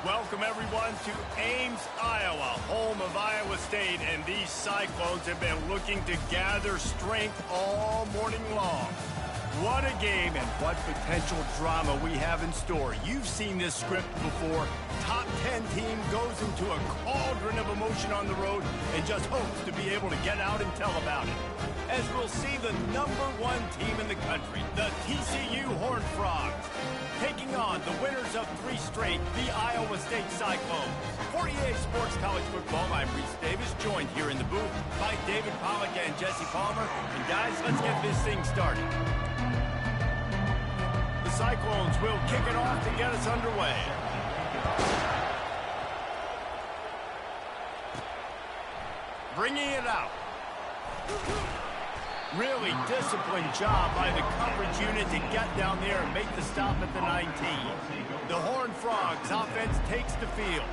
Welcome, everyone, to Ames, Iowa, home of Iowa State, and these Cyclones have been looking to gather strength all morning long. What a game and what potential drama we have in store. You've seen this script before. Top 10 team goes into a cauldron of emotion on the road and just hopes to be able to get out and tell about it. As we'll see the #1 team in the country, the TCU Horned Frogs, taking on the winners of 3 straight, the Iowa State Cyclones. For EA Sports College Football, I'm Reese Davis, joined here in the booth by David Pollack and Jesse Palmer. And guys, let's get this thing started. The Cyclones will kick it off to get us underway. Bringing it out. Really disciplined job by the coverage unit to get down there and make the stop at the 19. The Horned Frogs offense takes the field.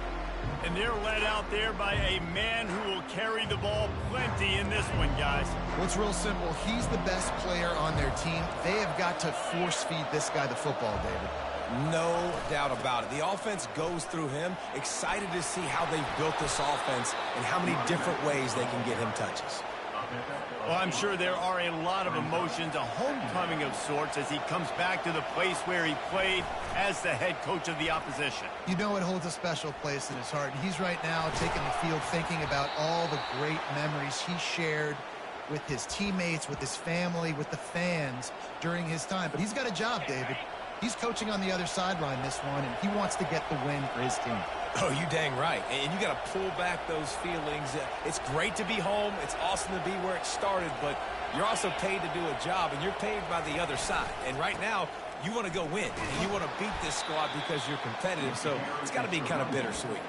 And they're led out there by a man who will carry the ball plenty in this one, guys. Well, it's real simple. He's the best player on their team. They have got to force-feed this guy the football, David. No doubt about it. The offense goes through him. Excited to see how they've built this offense and how many different ways they can get him touches. Well, I'm sure there are a lot of emotions, a homecoming of sorts, as he comes back to the place where he played as the head coach of the opposition. You know it holds a special place in his heart, and he's right now taking the field thinking about all the great memories he shared with his teammates, with his family, with the fans during his time. But he's got a job, David. He's coaching on the other sideline this one, and he wants to get the win for his team. Oh, you dang right. And you got to pull back those feelings. It's great to be home. It's awesome to be where it started, but you're also paid to do a job, and you're paid by the other side. And right now, you want to go win, and you want to beat this squad because you're competitive, so it's got to be kind of bittersweet.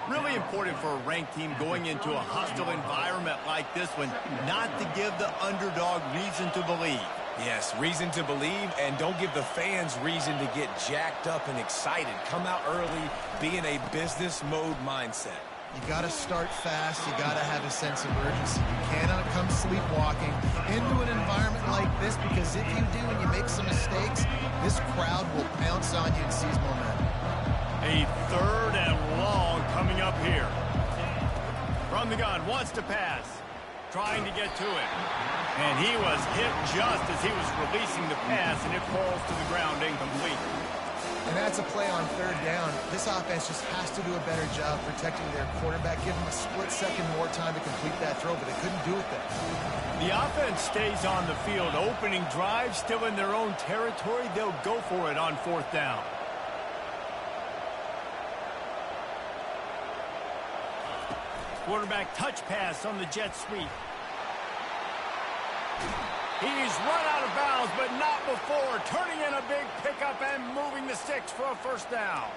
Really important for a ranked team going into a hostile environment like this one, not to give the underdog reason to believe. Yes, reason to believe, and don't give the fans reason to get jacked up and excited. Come out early, be in a business mode mindset. You got to start fast. You got to have a sense of urgency. You cannot come sleepwalking into an environment like this, because if you do and you make some mistakes, this crowd will pounce on you and seize momentum. A 3rd and long coming up here. From the gun, wants to pass. Trying to get to it. And he was hit just as he was releasing the pass, and it falls to the ground incomplete. And that's a play on 3rd down. This offense just has to do a better job protecting their quarterback. Give him a split second more time to complete that throw, but they couldn't do it then. The offense stays on the field. Opening drive, still in their own territory. They'll go for it on 4th down. Quarterback touch pass on the jet sweep. He's run out of bounds, but not before. Turning in a big pickup and moving the sticks for a 1st down.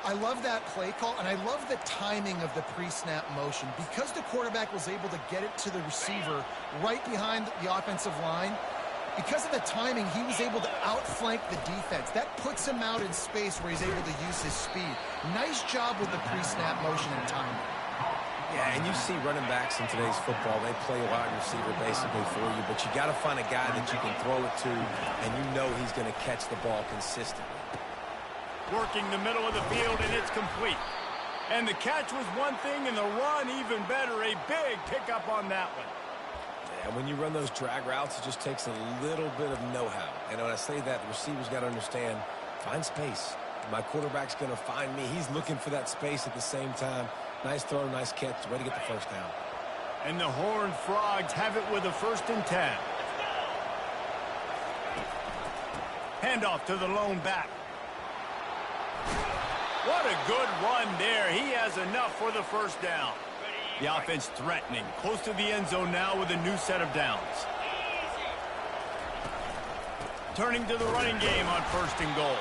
I love that play call, and I love the timing of the pre-snap motion. Because the quarterback was able to get it to the receiver right behind the offensive line, because of the timing, he was able to outflank the defense. That puts him out in space where he's able to use his speed. Nice job with the pre-snap motion and timing. Yeah, and you see running backs in today's football, they play a wide receiver basically for you, but you got to find a guy that you can throw it to, and you know he's going to catch the ball consistently. Working the middle of the field, and it's complete. And the catch was one thing, and the run even better. A big pickup on that one. Yeah, when you run those drag routes, it just takes a little bit of know-how. And when I say that, the receiver's got to understand, find space. My quarterback's going to find me. He's looking for that space at the same time. Nice throw, nice catch. Way to get the 1st down. And the Horned Frogs have it with a 1st and 10. Handoff to the lone back. What a good run there. He has enough for the 1st down. The offense threatening. Close to the end zone now with a new set of downs. Turning to the running game on 1st and goal.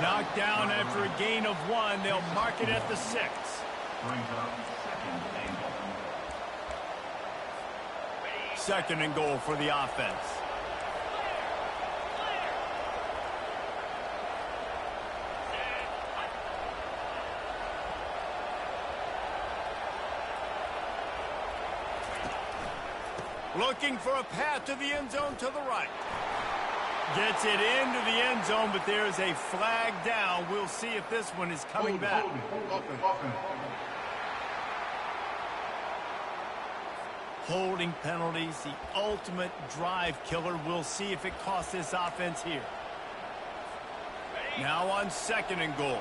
Knocked down after a gain of 1. They'll mark it at the 6. Second and goal for the offense. Looking for a path to the end zone to the right. Gets it into the end zone, but there's a flag down. We'll see if this one is coming back. Holding penalties, the ultimate drive killer. We'll see if it costs this offense here. Now on 2nd and goal.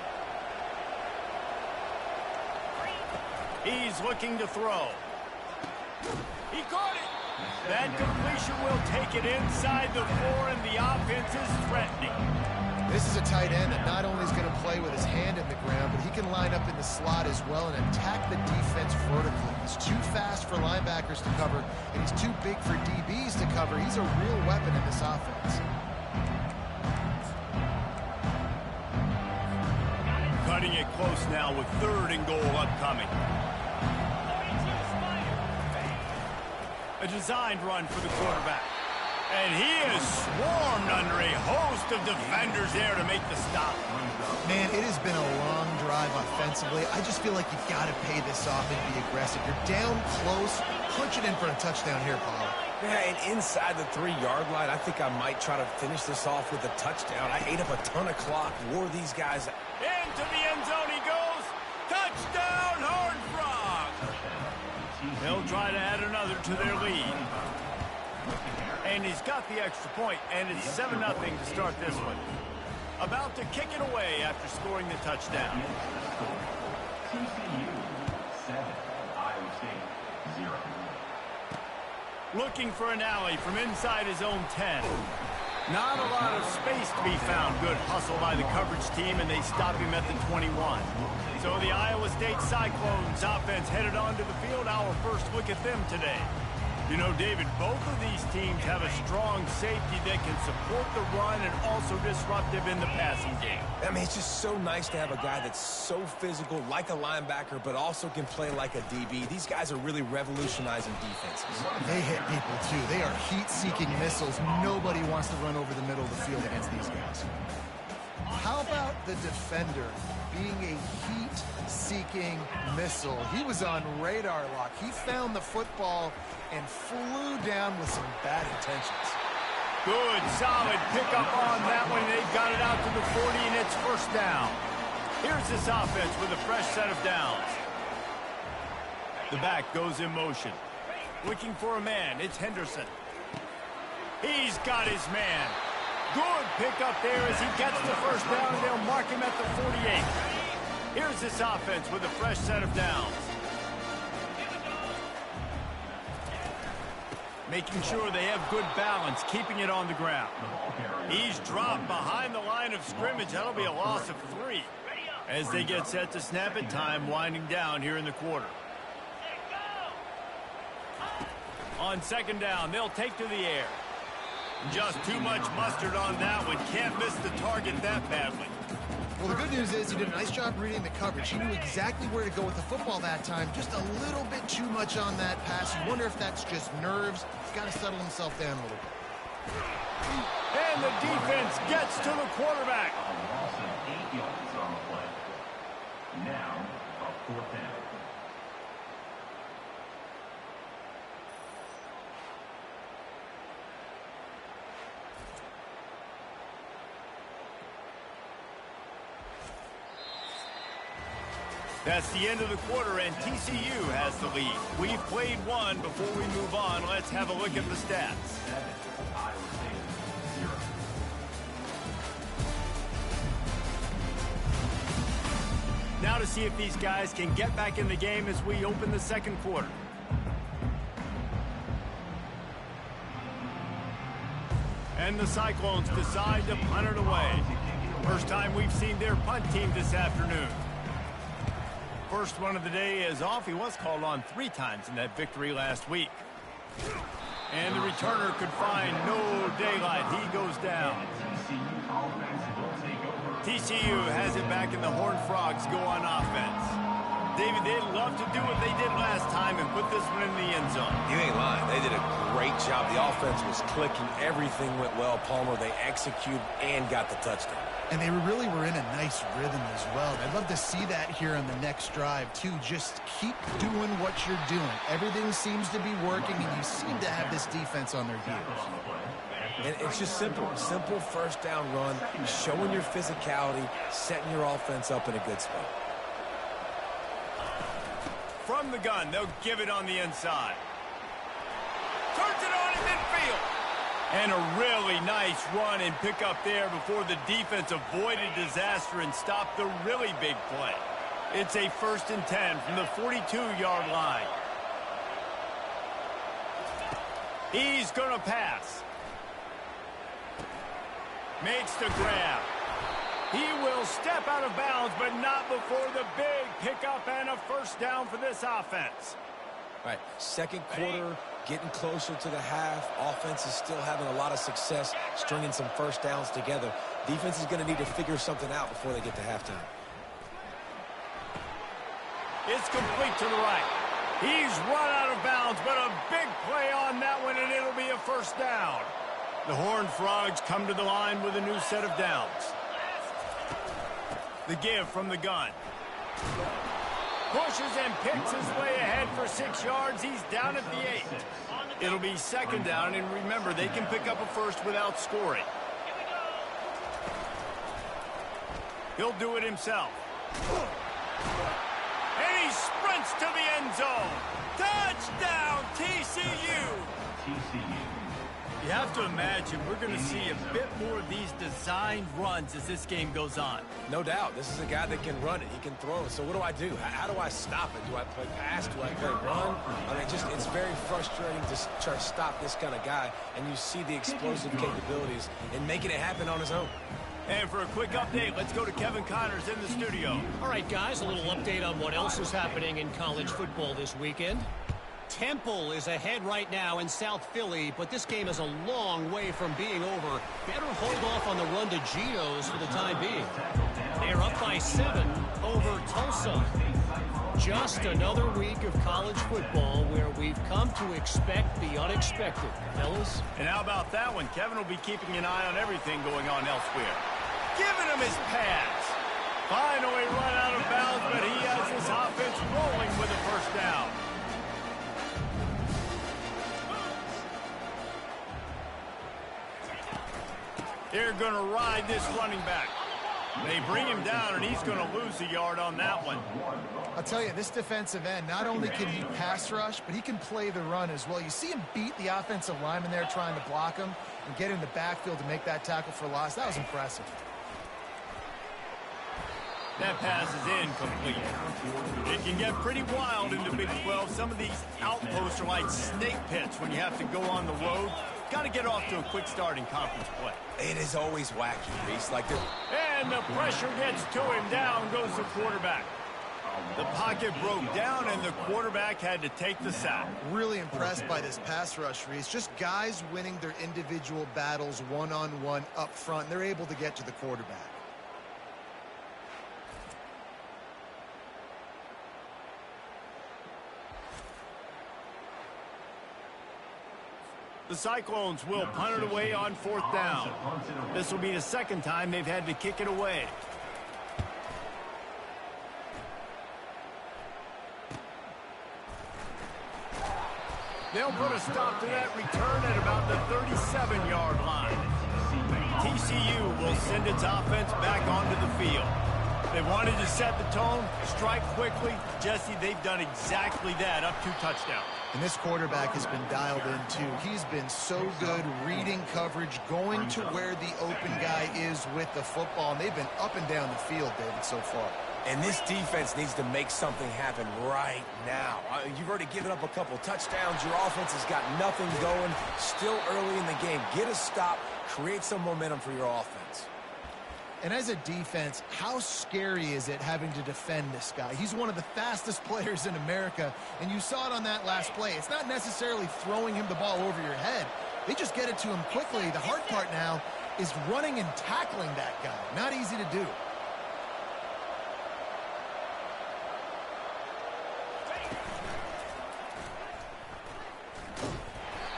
He's looking to throw. He caught it. That completion will take it inside the 4, and the offense is threatening. This is a tight end that not only is going to play with his hand in the ground, but he can line up in the slot as well and attack the defense vertically. He's too fast for linebackers to cover, and he's too big for DBs to cover. He's a real weapon in this offense. Cutting it close now with 3rd and goal upcoming. A designed run for the quarterback. And he is swarmed under a host of defenders there to make the stop. Man, it has been a long drive offensively. I just feel like you've got to pay this off and be aggressive. You're down close. Punch it in for a touchdown here, Paul. Yeah, and inside the 3-yard line, I think I might try to finish this off with a touchdown. I ate up a ton of clock, wore these guys. Into the end zone he goes. Touchdown, Horned Frog. They'll try to add another to their lead. And he's got the extra point, and it's 7-0 to start this one. About to kick it away after scoring the touchdown. TCU 7, Iowa State 0. Looking for an alley from inside his own 10. Not a lot of space to be found. Good hustle by the coverage team, and they stop him at the 21. So the Iowa State Cyclones offense headed onto the field. Our first look at them today. You know, David, both of these teams have a strong safety that can support the run and also disruptive in the passing game. I mean, it's just so nice to have a guy that's so physical, like a linebacker, but also can play like a DB. These guys are really revolutionizing defenses. They hit people, too. They are heat-seeking missiles. Nobody wants to run over the middle of the field against these guys. How about the defender being a heat-seeking missile? He was on radar lock. He found the football and flew down with some bad intentions. Good, solid pickup on that one. They've got it out to the 40, and it's 1st down. Here's this offense with a fresh set of downs. The back goes in motion. Looking for a man. It's Henderson. He's got his man. Good pickup there as he gets the 1st down, and they'll mark him at the 48. Here's this offense with a fresh set of downs. Making sure they have good balance, keeping it on the ground. He's dropped behind the line of scrimmage. That'll be a loss of 3. As they get set to snap it, time winding down here in the quarter. On 2nd down, they'll take to the air. Just too much mustard on that one. Can't miss the target that badly. Well, the good news is he did a nice job reading the coverage. He knew exactly where to go with the football that time. Just a little bit too much on that pass. You wonder if that's just nerves. He's got to settle himself down a little bit. And the defense gets to the quarterback. A loss of 8 yards on the play. Now, a 4th down. That's the end of the quarter, and TCU has the lead. We've played one. Before we move on, let's have a look at the stats. 7, Iowa State 0. Now to see if these guys can get back in the game as we open the 2nd quarter. And the Cyclones decide to punt it away. First time we've seen their punt team this afternoon. First one of the day is off. He was called on 3 times in that victory last week. And the returner could find no daylight. He goes down. TCU has it back, and the Horned Frogs go on offense. David, they'd love to do what they did last time and put this one in the end zone. You ain't lying. They did a great job. The offense was clicking. Everything went well, Palmer. They executed and got the touchdown. And they really were in a nice rhythm as well. I'd love to see that here on the next drive, too. Just keep doing what you're doing. Everything seems to be working, and you seem to have this defense on their heels. And it's just simple first down run, showing your physicality, setting your offense up in a good spot. From the gun, they'll give it on the inside. Turns it on in midfield. And a really nice run and pick up there before the defense avoided disaster and stopped the really big play. It's a 1st and 10 from the 42-yard line. He's going to pass. Makes the grab. He will step out of bounds, but not before the big pickup and a 1st down for this offense. Right, second quarter, getting closer to the half. Offense is still having a lot of success stringing some 1st downs together. Defense is going to need to figure something out before they get to halftime. It's complete to the right. He's run out of bounds, but a big play on that one, and it'll be a 1st down. The Horned Frogs come to the line with a new set of downs. The give from the gun. Pushes and picks his way ahead for 6 yards. He's down at the 8. It'll be 2nd down, and remember, they can pick up a 1st without scoring. He'll do it himself. And he sprints to the end zone. Touchdown, TCU! TCU. You have to imagine we're going to see a bit more of these designed runs as this game goes on. No doubt. This is a guy that can run it. He can throw it. So what do I do? How do I stop it? Do I play pass? Do I play run? I mean, it's very frustrating to try to stop this kind of guy, and you see the explosive capabilities in making it happen on his own. And for a quick update, let's go to Kevin Connors in the studio. All right, guys, a little update on what else is happening in college football this weekend. Temple is ahead right now in South Philly, but this game is a long way from being over. Better hold off on the run to Geno's for the time being. They're up by 7 over Tulsa. Just another week of college football where we've come to expect the unexpected, fellas. And how about that one? Kevin will be keeping an eye on everything going on elsewhere. Giving him his pass. Finally run out of bounds, but he has his offense rolling with a 1st down. They're going to ride this running back. They bring him down, and he's going to lose a yard on that one. I'll tell you, this defensive end, not only can he pass rush, but he can play the run as well. You see him beat the offensive lineman there trying to block him and get in the backfield to make that tackle for loss. That was impressive. That pass is incomplete. It can get pretty wild in the Big 12. Some of these outposts are like snake pits when you have to go on the road. Got to get off to a quick start in conference play. It is always wacky, Reese. And the pressure gets to him. Down goes the quarterback. The pocket broke down, and the quarterback had to take the sack. Really impressed by this pass rush, Reese. Just guys winning their individual battles one-on-one up front. They're able to get to the quarterback. The Cyclones will punt it away on 4th down. This will be the 2nd time they've had to kick it away. They'll put a stop to that return at about the 37-yard line. TCU will send its offense back onto the field. They wanted to set the tone, strike quickly. Jesse, they've done exactly that, up 2 touchdowns. And this quarterback has been dialed in, too. He's been so good reading coverage, going to where the open guy is with the football. And they've been up and down the field, David, so far. And this defense needs to make something happen right now. You've already given up a couple touchdowns. Your offense has got nothing going. Still early in the game. Get a stop. Create some momentum for your offense. And as a defense, how scary is it having to defend this guy? He's one of the fastest players in America, and you saw it on that last play. It's not necessarily throwing him the ball over your head. They just get it to him quickly. The hard part now is running and tackling that guy. Not easy to do.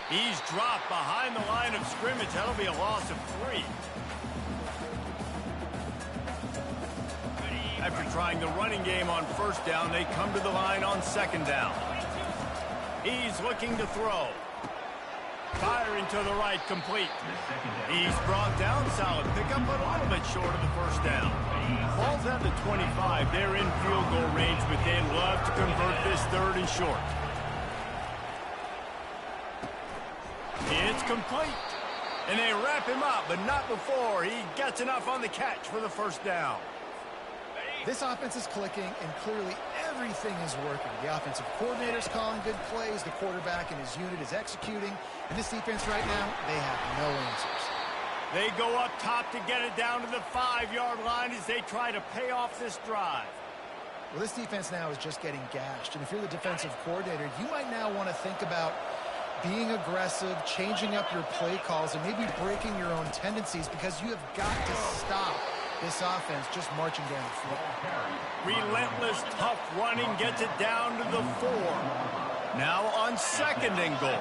He's dropped behind the line of scrimmage. That'll be a loss of 3. After trying the running game on 1st down, they come to the line on 2nd down. He's looking to throw. Firing to the right, complete. He's brought down, solid pickup, but a little bit short of the first down. Ball's at the 25. They're in field goal range, but they'd love to convert this 3rd and short. It's complete. And they wrap him up, but not before he gets enough on the catch for the first down. This offense is clicking, and clearly everything is working. The offensive coordinator's calling good plays. The quarterback and his unit is executing. And this defense right now, they have no answers. They go up top to get it down to the 5-yard line as they try to pay off this drive. Well, this defense now is just getting gashed. And if you're the defensive coordinator, you might now want to think about being aggressive, changing up your play calls, and maybe breaking your own tendencies, because you have got to stop this offense just marching down the field. Relentless, tough running gets it down to the 4. Now on 2nd and goal.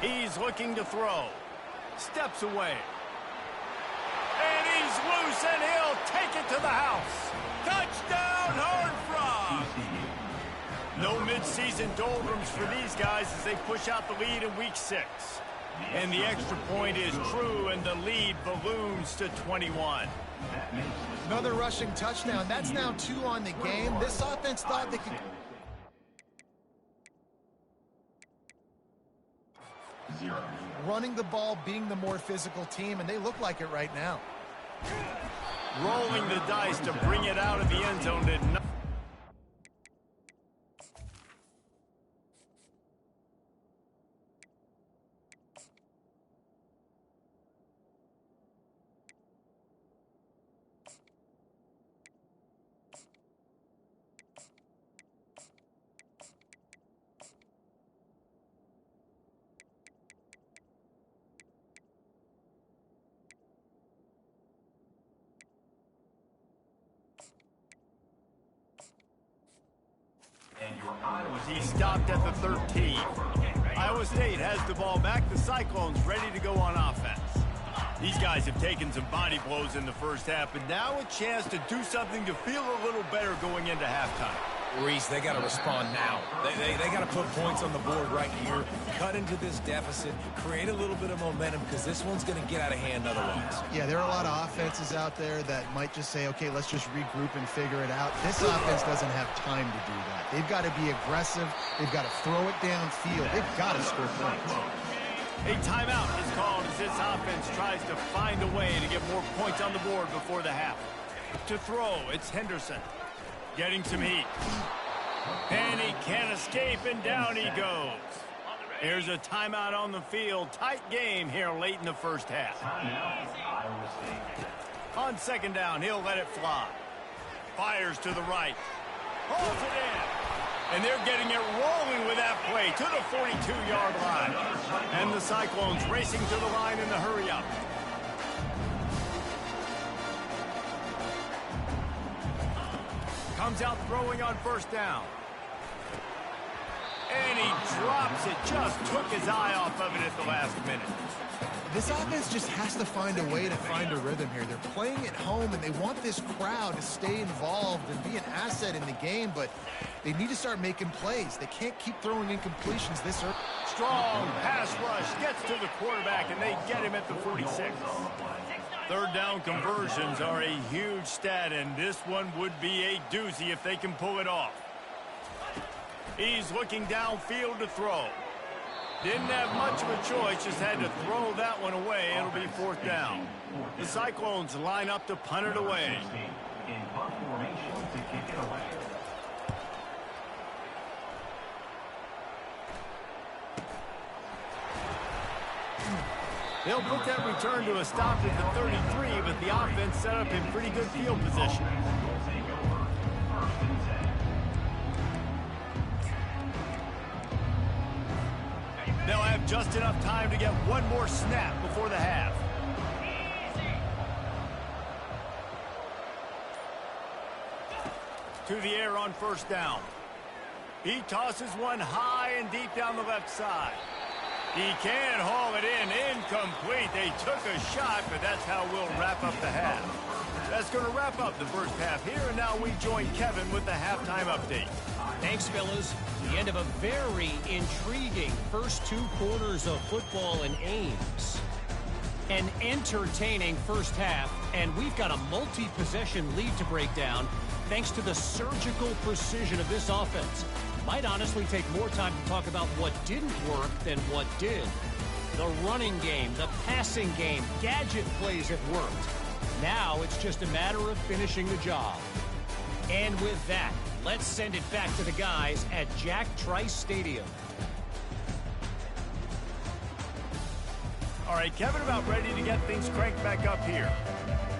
He's looking to throw. Steps away. And he's loose, and he'll take it to the house. Touchdown, Hard Frog! No midseason doldrums for these guys as they push out the lead in week 6. And the extra point is true, and the lead balloons to 21. Another rushing touchdown. That's now 2 on the game. This offense thought they could... Running the ball, being the more physical team, and they look like it right now. Rolling the dice to bring it out of the end zone did not. He stopped at the 13. Iowa State has the ball back. The Cyclones ready to go on offense. These guys have taken some body blows in the first half, but now a chance to do something to feel a little better going into halftime. Reese, they got to respond now. They got to put points on the board right here, cut into this deficit, create a little bit of momentum, because this one's going to get out of hand otherwise. Yeah, there are a lot of offenses out there that might just say, okay, let's just regroup and figure it out. This offense doesn't have time to do that. They've got to be aggressive. They've got to throw it downfield. They've got to score points. A timeout is called as this offense tries to find a way to get more points on the board before the half. To throw, it's Henderson. Getting some heat. And he can't escape, and down he goes. Here's a timeout on the field. Tight game here late in the first half. On 2nd down, he'll let it fly. Fires to the right. Holds it in. And they're getting it rolling with that play to the 42-yard line. And the Cyclones racing to the line in the hurry-up. Comes out throwing on 1st down. And he drops it. Just took his eye off of it at the last minute. This offense just has to find a way to find a rhythm here. They're playing at home, and they want this crowd to stay involved and be an asset in the game, but they need to start making plays. They can't keep throwing incompletions this early. Strong pass rush gets to the quarterback, and they get him at the 46. 3rd down conversions are a huge stat, and this one would be a doozy if they can pull it off. He's looking downfield to throw. Didn't have much of a choice, just had to throw that one away. It'll be 4th down. The Cyclones line up to punt it away. They'll put that return to a stop at the 33, but the offense set up in pretty good field position. They'll have just enough time to get one more snap before the half. To the air on 1st down. He tosses one high and deep down the left side. He can't haul it in. Incomplete. They took a shot, but that's how we'll wrap up the half. That's going to wrap up the first half here, and now we join Kevin with the halftime update. Thanks, fellas. The end of a very intriguing first 2 quarters of football in Ames. An entertaining first half, and we've got a multi-possession lead to break down thanks to the surgical precision of this offense. Might honestly take more time to talk about what didn't work than what did. The running game, the passing game, gadget plays have worked. Now it's just a matter of finishing the job. And with that, let's send it back to the guys at Jack Trice Stadium. All right, Kevin, about ready to get things cranked back up here.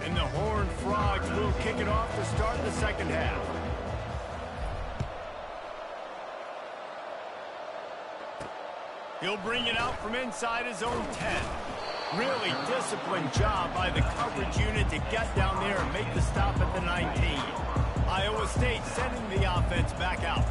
And the Horned Frogs will kick it off to start the second half. He'll bring it out from inside his own 10. Really disciplined job by the coverage unit to get down there and make the stop at the 19. Iowa State sending the offense back out.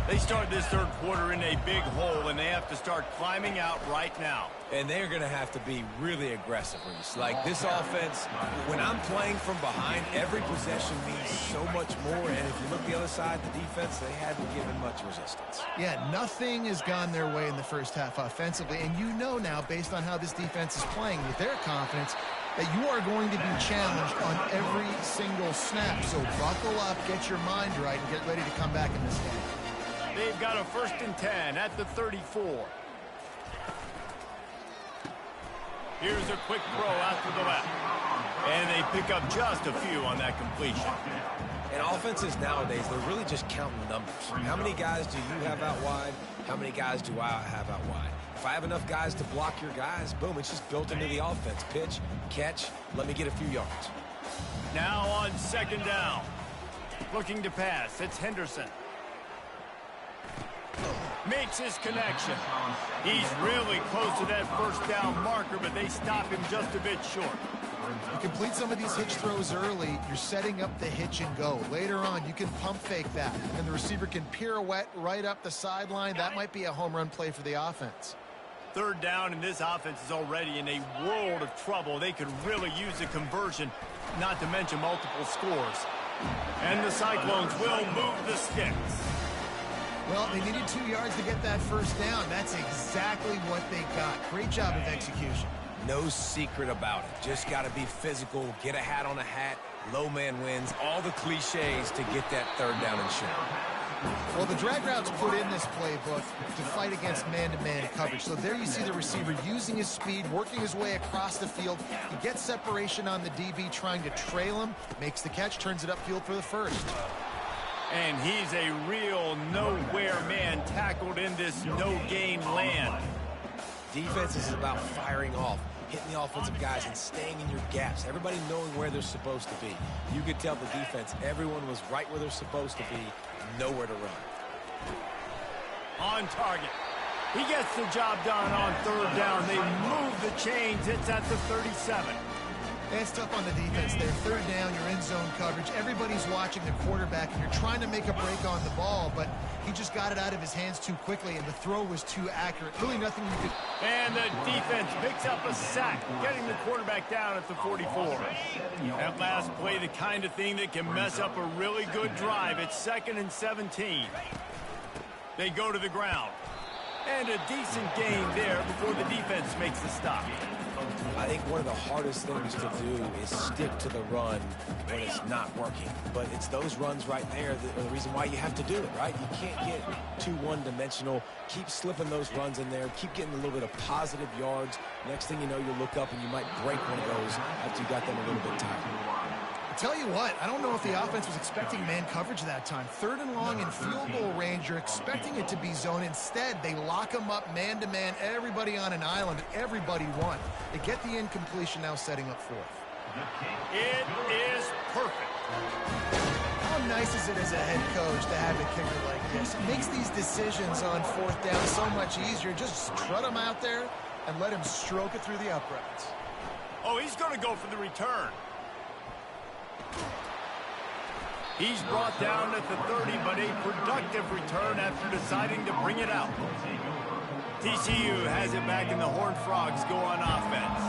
They start this third quarter in a big hole, and they have to start climbing out right now. And they're going to have to be really aggressive, Reese. Like, this offense, when I'm playing from behind, every possession means so much more. And if you look the other side, the defense, they haven't given much resistance. Yeah, nothing has gone their way in the first half offensively. And you know now, based on how this defense is playing with their confidence, that you are going to be challenged on every single snap. So buckle up, get your mind right, and get ready to come back in this game. They've got a 1st and 10 at the 34. Here's a quick throw out to the left. And they pick up just a few on that completion. And offenses nowadays, they're really just counting numbers. How many guys do you have out wide? How many guys do I have out wide? If I have enough guys to block your guys, boom, it's just built into the offense. Pitch, catch, let me get a few yards. Now on second down. Looking to pass, it's Henderson. Makes his connection. He's really close to that first down marker, but they stop him just a bit short. You complete some of these hitch throws early, you're setting up the hitch and go. Later on, you can pump fake that, and the receiver can pirouette right up the sideline. That might be a home run play for the offense. Third down, and this offense is already in a world of trouble. They could really use a conversion, not to mention multiple scores. And the Cyclones will move the sticks. Well, they needed 2 yards to get that first down. That's exactly what they got. Great job of execution. No secret about it. Just got to be physical, get a hat on a hat, low man wins, all the cliches to get that third down and short. Well, the drag routes put in this playbook to fight against man-to-man coverage. So there you see the receiver using his speed, working his way across the field. He gets separation on the DB, trying to trail him, makes the catch, turns it upfield for the first. And he's a real nowhere man tackled in this no-gain land. Defense is about firing off, hitting the offensive guys and staying in your gaps. Everybody knowing where they're supposed to be. You could tell the defense, everyone was right where they're supposed to be, nowhere to run. On target. He gets the job done on third down. They move the chains. It's at the 37. It's tough on the defense there. Third down, you're in zone coverage. Everybody's watching the quarterback, and you're trying to make a break on the ball, but he just got it out of his hands too quickly, and the throw was too accurate. Really nothing you could... And the defense picks up a sack, getting the quarterback down at the 44. That last play, the kind of thing that can mess up a really good drive. It's 2nd and 17. They go to the ground. And a decent gain there before the defense makes the stop. I think one of the hardest things to do is stick to the run when it's not working. But it's those runs right there that are the reason why you have to do it, right? You can't get too one-dimensional. Keep slipping those runs in there. Keep getting a little bit of positive yards. Next thing you know, you look up and you might break one of those after you got them a little bit tired. I tell you what, I don't know if the offense was expecting man coverage that time. 3rd and long in field goal range, you're expecting it to be zone. Instead, they lock them up man-to-man, everybody on an island, and everybody won. They get the incompletion, now setting up 4th. It is perfect. How nice is it as a head coach to have a kicker like this? It makes these decisions on 4th down so much easier. Just strut him out there and let him stroke it through the uprights. Oh, he's going to go for the return. He's brought down at the 30, but a productive return after deciding to bring it out. TCU has it back, and the Horned Frogs go on offense.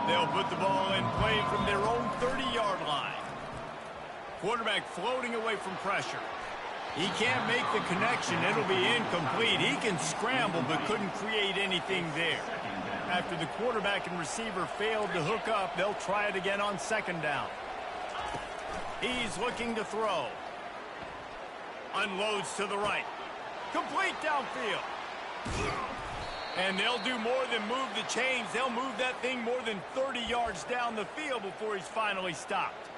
They'll put the ball in play from their own 30-yard line. Quarterback floating away from pressure. He can't make the connection. It'll be incomplete. He can scramble but couldn't create anything there. After the quarterback and receiver failed to hook up, they'll try it again on second down. He's looking to throw. Unloads to the right. Complete downfield. And they'll do more than move the chains. They'll move that thing more than 30 yards down the field before he's finally stopped.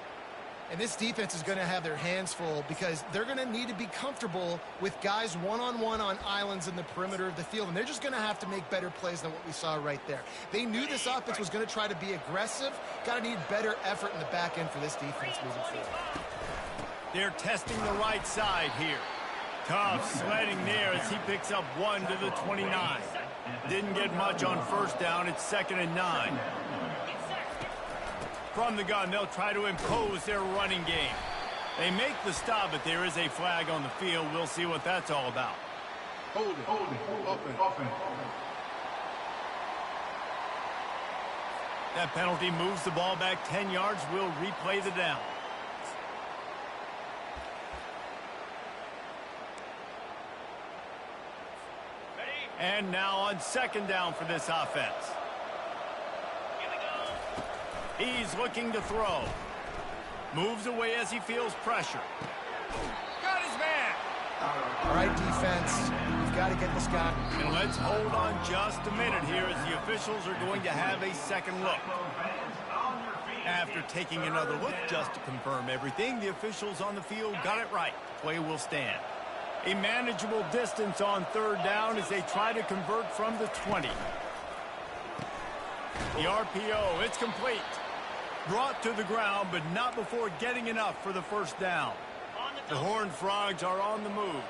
And this defense is going to have their hands full because they're going to need to be comfortable with guys one-on-one on islands in the perimeter of the field. And they're just going to have to make better plays than what we saw right there. They knew this offense was going to try to be aggressive. Got to need better effort in the back end for this defense moving forward. They're testing the right side here. Tough sledding there as he picks up 1 to the 29. Didn't get much on first down. It's 2nd and 9. From the gun, they'll try to impose their running game. They make the stop, but there is a flag on the field. We'll see what that's all about. Hold it. That penalty moves the ball back 10 yards. We'll replay the down. And now on second down for this offense. He's looking to throw. Moves away as he feels pressure. Got his man. All right, defense. You've got to get this guy. And let's hold on just a minute here as the officials are going to have a second look. After taking another look just to confirm everything, the officials on the field got it right. Play will stand. A manageable distance on third down as they try to convert from the 20. The RPO, it's complete. Brought to the ground, but not before getting enough for the first down. The Horned Frogs are on the move.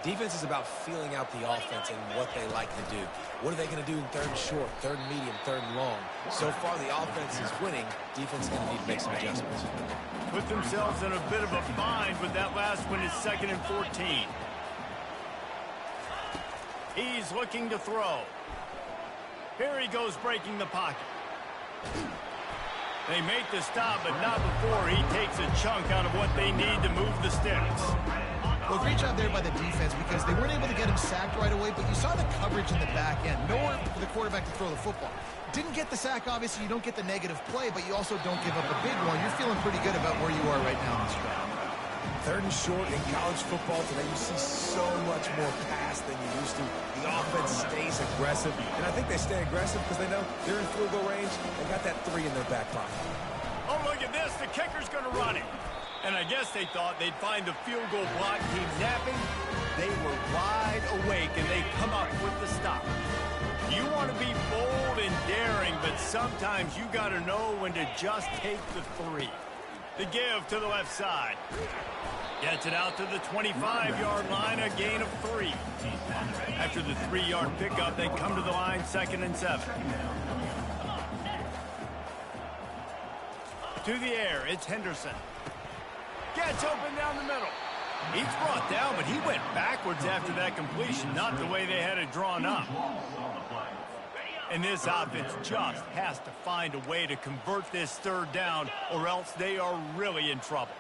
Defense is about feeling out the offense and what they like to do. What are they going to do in third and short, third and medium, third and long? So far, the offense is winning. Defense is going to need to make some adjustments. Put themselves in a bit of a bind with that last one is 2nd and 14. He's looking to throw. Here he goes breaking the pocket. They make the stop, but not before he takes a chunk out of what they need to move the sticks. Well, great job there by the defense because they weren't able to get him sacked right away, but you saw the coverage in the back end. Nowhere for the quarterback to throw the football. Didn't get the sack, obviously. You don't get the negative play, but you also don't give up a big one. You're feeling pretty good about where you are right now in this drive. Third and short in college football today, you see so much more pass than you used to. The offense stays aggressive, and I think they stay aggressive because they know they're in field goal range and got that 3 in their back pocket. Oh, look at this. The kicker's going to run it. And I guess they thought they'd find the field goal block team napping. They were wide awake, and they come up with the stop. You want to be bold and daring, but sometimes you got to know when to just take the 3. The give to the left side. Gets it out to the 25-yard line, a gain of 3. After the 3-yard pickup, they come to the line 2nd and 7. To the air, it's Henderson. Gets open down the middle. He's brought down, but he went backwards after that completion, not the way they had it drawn up. And this offense just has to find a way to convert this third down, or else they are really in trouble.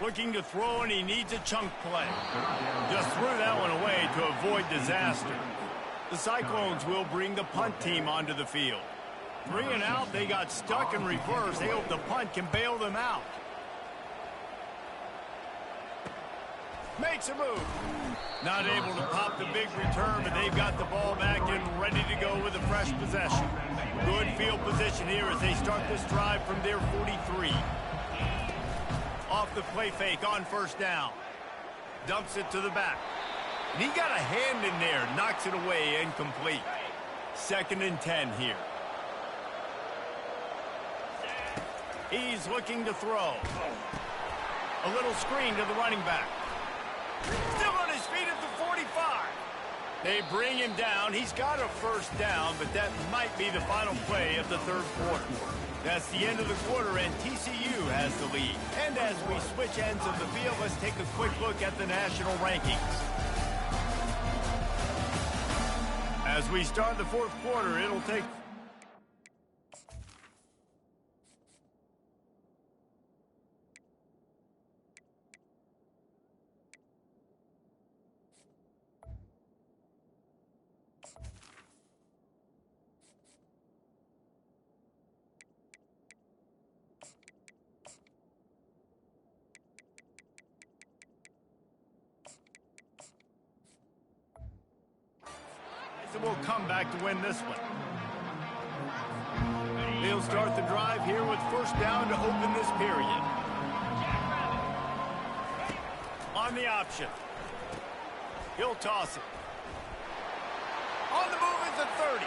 Looking to throw, and he needs a chunk play. Just threw that one away to avoid disaster. The Cyclones will bring the punt team onto the field. 3 and out, they got stuck in reverse. They hope the punt can bail them out. Makes a move. Not able to pop the big return, but they've got the ball back and ready to go with a fresh possession. Good field position here as they start this drive from their 43. Off the play fake on first down. Dumps it to the back. And he got a hand in there, knocks it away, incomplete. 2nd and 10 here. He's looking to throw. A little screen to the running back. Still on his feet at the 45. They bring him down. He's got a first down, but that might be the final play of the third quarter. That's the end of the quarter, and TCU has the lead. And as we switch ends of the field, let's take a quick look at the national rankings. As we start the fourth quarter, it'll take... that will come back to win this one. They'll start the drive here with first down to open this period. On the option. He'll toss it. On the move is a 30.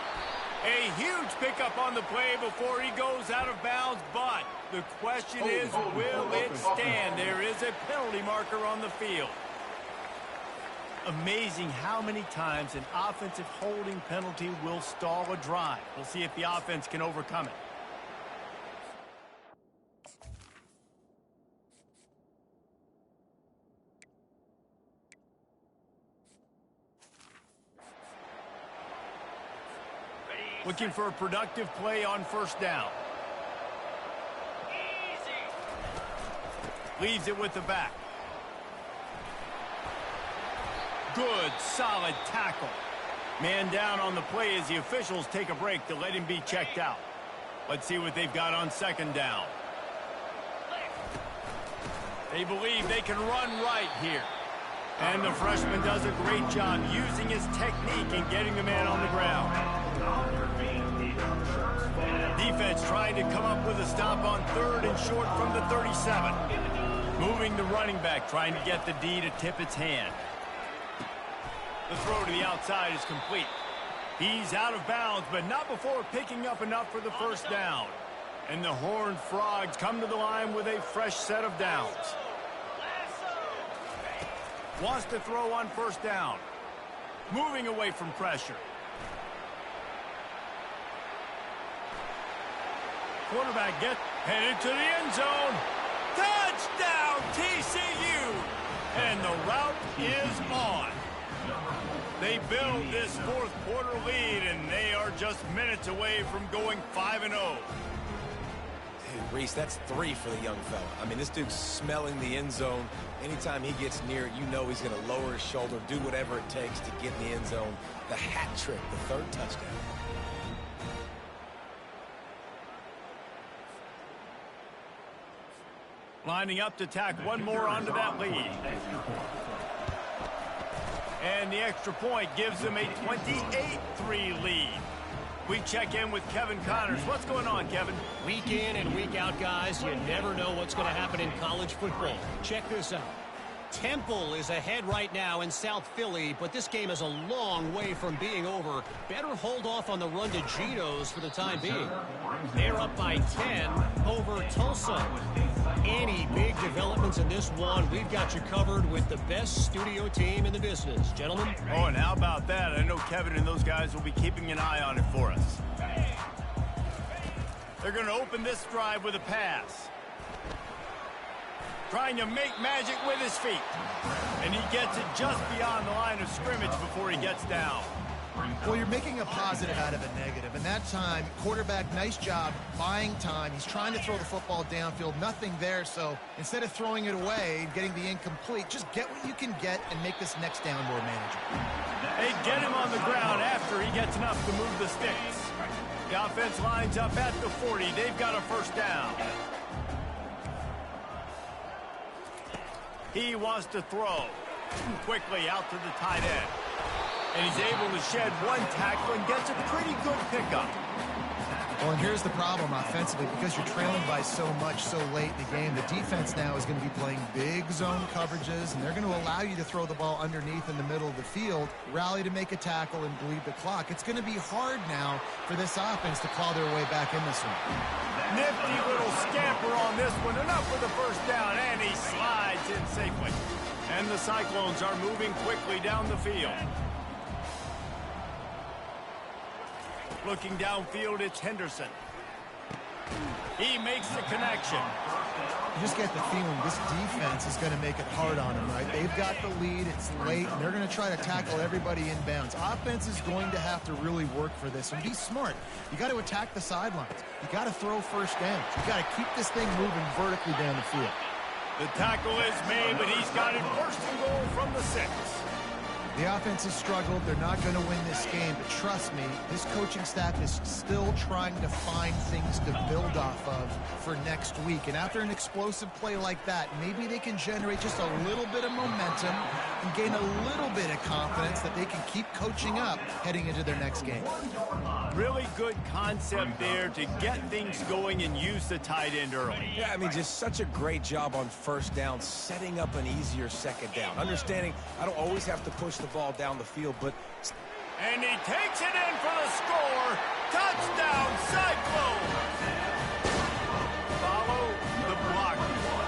A huge pickup on the play before he goes out of bounds, but the question is, will it stand? There is a penalty marker on the field. Amazing how many times an offensive holding penalty will stall a drive. We'll see if the offense can overcome it. Looking for a productive play on first down. Leaves it with the back. Good, solid tackle. Man down on the play as the officials take a break to let him be checked out. Let's see what they've got on second down. They believe they can run right here. And the freshman does a great job using his technique and getting the man on the ground. Defense trying to come up with a stop on third and short from the 37. Moving the running back, trying to get the D to tip its hand. The throw to the outside is complete. He's out of bounds, but not before picking up enough for the first down. And the Horned Frogs come to the line with a fresh set of downs. Wants to throw on first down. Moving away from pressure. Quarterback headed to the end zone. Touchdown, TCU! And the route is on. They build this fourth quarter lead, and they are just minutes away from going 5-0. Reese, that's 3 for the young fella. I mean, this dude's smelling the end zone. Anytime he gets near it, you know he's going to lower his shoulder, do whatever it takes to get in the end zone. The hat trick, the third touchdown. Lining up to tack one more onto that lead. And the extra point gives them a 28-3 lead. We check in with Kevin Connors. What's going on, Kevin? Week in and week out, guys, you never know what's going to happen in college football. Check this out. Temple is ahead right now in South Philly, but this game is a long way from being over. Better hold off on the run to Geno's for the time being. They're up by 10 over Tulsa. Any big developments in this one, we've got you covered with the best studio team in the business. Gentlemen? Oh, and how about that? I know Kevin and those guys will be keeping an eye on it for us. They're going to open this drive with a pass. Trying to make magic with his feet. And he gets it just beyond the line of scrimmage before he gets down. Well, you're making a positive out of a negative. And that time, quarterback, nice job buying time. He's trying to throw the football downfield. Nothing there. So instead of throwing it away and getting the incomplete, just get what you can get and make this next down more manageable. They get him on the ground after he gets enough to move the sticks. The offense lines up at the 40. They've got a first down. He wants to throw quickly out to the tight end. And he's able to shed one tackle and gets a pretty good pickup. Well, and here's the problem offensively. Because you're trailing by so much so late in the game, the defense now is going to be playing big zone coverages, and they're going to allow you to throw the ball underneath in the middle of the field, rally to make a tackle, and bleed the clock. It's going to be hard now for this offense to claw their way back in this one. Nifty little scamper on this one. Enough for the first down, and he slides in safely. And the Cyclones are moving quickly down the field. Looking downfield, it's Henderson. He makes the connection. You just get the feeling this defense is going to make it hard on them, right? They've got the lead, it's late, and they're going to try to tackle everybody in bounds. Offense is going to have to really work for this and be smart. You got to attack the sidelines. You got to throw first downs. You got to keep this thing moving vertically down the field. The tackle is made, but he's got it first and goal from the 6. The offense has struggled. They're not going to win this game, but trust me, this coaching staff is still trying to find things to build off of for next week. And after an explosive play like that, maybe they can generate just a little bit of momentum and gain a little bit of confidence that they can keep coaching up heading into their next game. Really good concept there to get things going and use the tight end early. Yeah, I mean, just such a great job on first down, setting up an easier second down. Understanding I don't always have to push the ball down the field, but... And he takes it in for the score. Touchdown, Cyclones! Follow the block.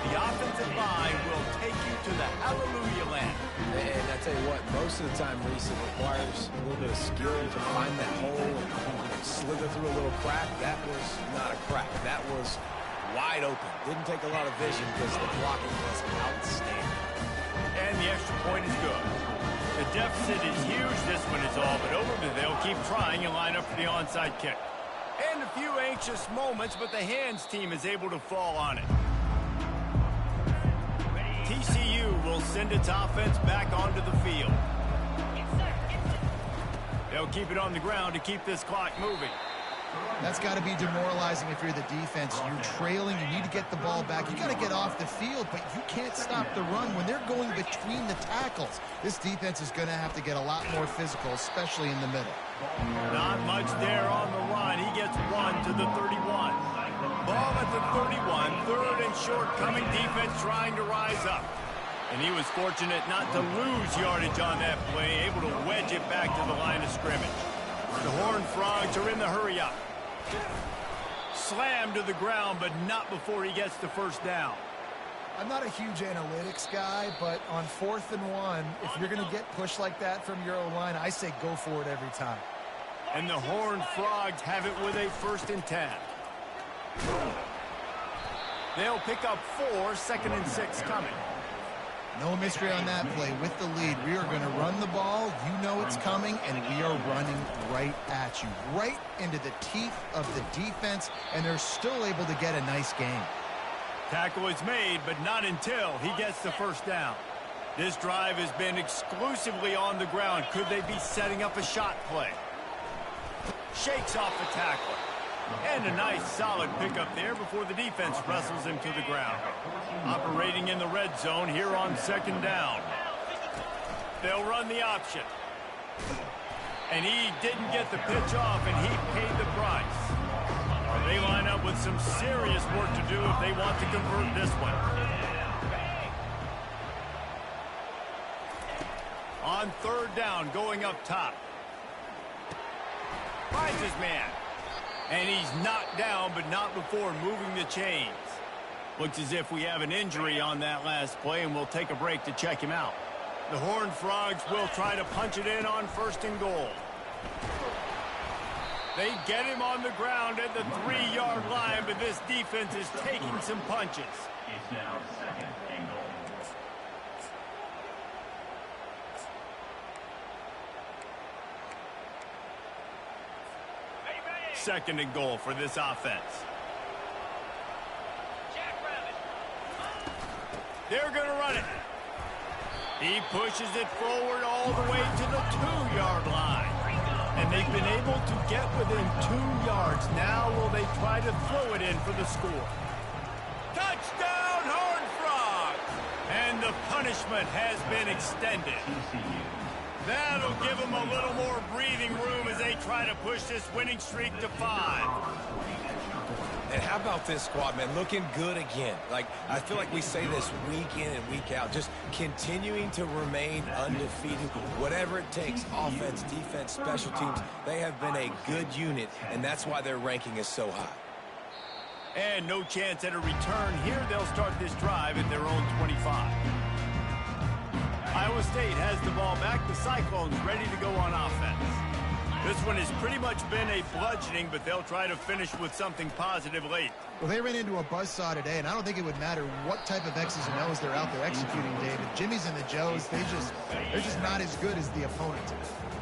The offensive line will take you to the hallelujah land. And I tell you what, most of the time, Reese, it requires a little bit of skill to find that hole and slither through a little crack. That was not a crack. That was wide open. Didn't take a lot of vision because the blocking was outstanding. And the extra point is good. The deficit is huge. This one is all but over, but they'll keep trying and line up for the onside kick. And a few anxious moments, but the hands team is able to fall on it. TCU will send its offense back onto the field. They'll keep it on the ground to keep this clock moving. That's got to be demoralizing if you're the defense. You're trailing. You need to get the ball back. You got to get off the field, but you can't stop the run when they're going between the tackles. This defense is going to have to get a lot more physical, especially in the middle. Not much there on the line. He gets one to the 31. Ball at the 31. Third and short, coming defense trying to rise up. And he was fortunate not to lose yardage on that play, able to wedge it back to the line of scrimmage. The Horned Frogs are in the hurry-up. Slammed to the ground, but not before he gets the first down. I'm not a huge analytics guy, but on 4th and 1, if you're going to get pushed like that from your O-line, I say go for it every time. And the Horned Frogs have it with a 1st and 10. They'll pick up 4, 2nd and 6 coming. No mystery on that play. With the lead, we are going to run the ball. You know it's coming, and we are running right at you, right into the teeth of the defense, and they're still able to get a nice game. Tackle is made, but not until he gets the first down. This drive has been exclusively on the ground. Could they be setting up a shot play? Shakes off the tackle. And a nice solid pickup there before the defense wrestles him to the ground. Operating in the red zone here on 2nd down. They'll run the option. And he didn't get the pitch off, and he paid the price. They line up with some serious work to do if they want to convert this one. On 3rd down, going up top. Finds his man. And he's knocked down, but not before moving the chains. Looks as if we have an injury on that last play, and we'll take a break to check him out. The Horned Frogs will try to punch it in on 1st and goal. They get him on the ground at the 3-yard line, but this defense is taking some punches. It's now 2nd and goal. 2nd and goal for this offense. They're going to run it. He pushes it forward all the way to the 2-yard line. And they've been able to get within 2 yards. Now will they try to throw it in for the score? Touchdown, Horned Frogs! And the punishment has been extended. That'll give them a little more breathing room as they try to push this winning streak to 5. And how about this squad, man? Looking good again. Like, I feel like we say this week in and week out, just continuing to remain undefeated. Whatever it takes, offense, defense, special teams, they have been a good unit, and that's why their ranking is so high. And no chance at a return here. They'll start this drive at their own 25. Iowa State has the ball back. The Cyclones ready to go on offense. This one has pretty much been a bludgeoning, but they'll try to finish with something positive late. Well, they ran into a buzzsaw today, and I don't think it would matter what type of X's and O's they're out there executing, David. Jimmy's and the Joes, they're just not as good as the opponent.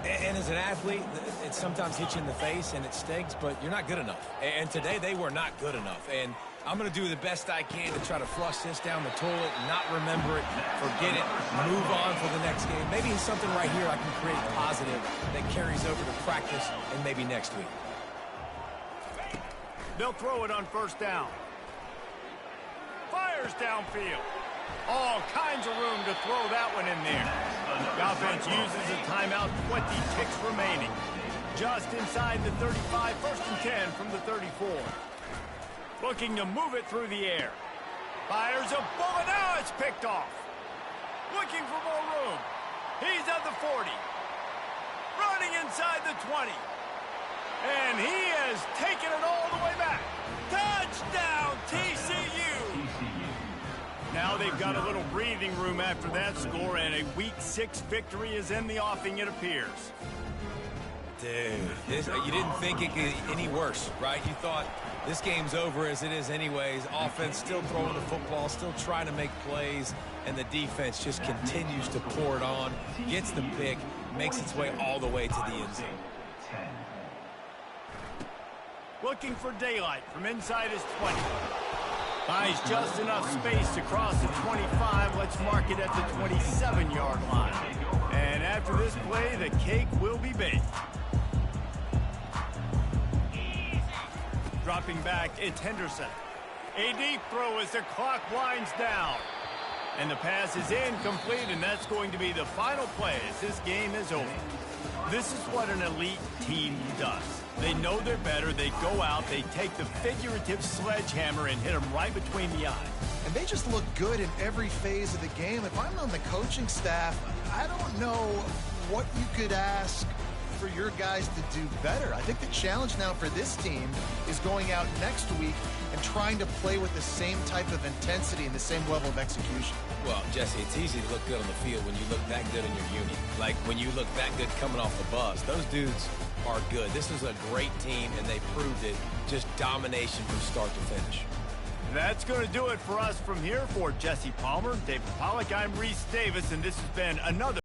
And as an athlete, it sometimes hits you in the face and it stings, but you're not good enough. And today they were not good enough. And I'm going to do the best I can to try to flush this down the toilet, not remember it, forget it, move on for the next game. Maybe it's something right here I can create positive that carries over to practice and maybe next week. They'll throw it on first down. Fires downfield. All kinds of room to throw that one in there. The offense uses a timeout, 20 ticks remaining. Just inside the 35, 1st and 10 from the 34. Looking to move it through the air. Fires a bullet. Now it's picked off. Looking for more room. He's at the 40. Running inside the 20. And he has taken it all the way back. Touchdown, TCU! Now they've got a little breathing room after that score, and a Week 6 victory is in the offing, it appears. Dude, you didn't think it could get any worse, right? You thought this game's over as it is anyways. Offense still throwing the football, still trying to make plays, and the defense just continues to pour it on, gets the pick, makes its way all the way to the end zone. Looking for daylight from inside his 20. Buys just enough space to cross the 25. Let's mark it at the 27-yard line. And after this play, the cake will be baked. Dropping back, it's Henderson. A deep throw as the clock winds down. And the pass is incomplete, and that's going to be the final play as this game is over. This is what an elite team does. They know they're better. They go out. They take the figurative sledgehammer and hit them right between the eyes. And they just look good in every phase of the game. If I'm on the coaching staff, I don't know what you could ask for your guys to do better. I think the challenge now for this team is going out next week and trying to play with the same type of intensity and the same level of execution. Well, Jesse, it's easy to look good on the field when you look that good in your unit. Like when you look that good coming off the bus. Those dudes are good. This is a great team, and they proved it. Just domination from start to finish. That's going to do it for us from here. For Jesse Palmer, David Pollack, I'm Reese Davis, and this has been another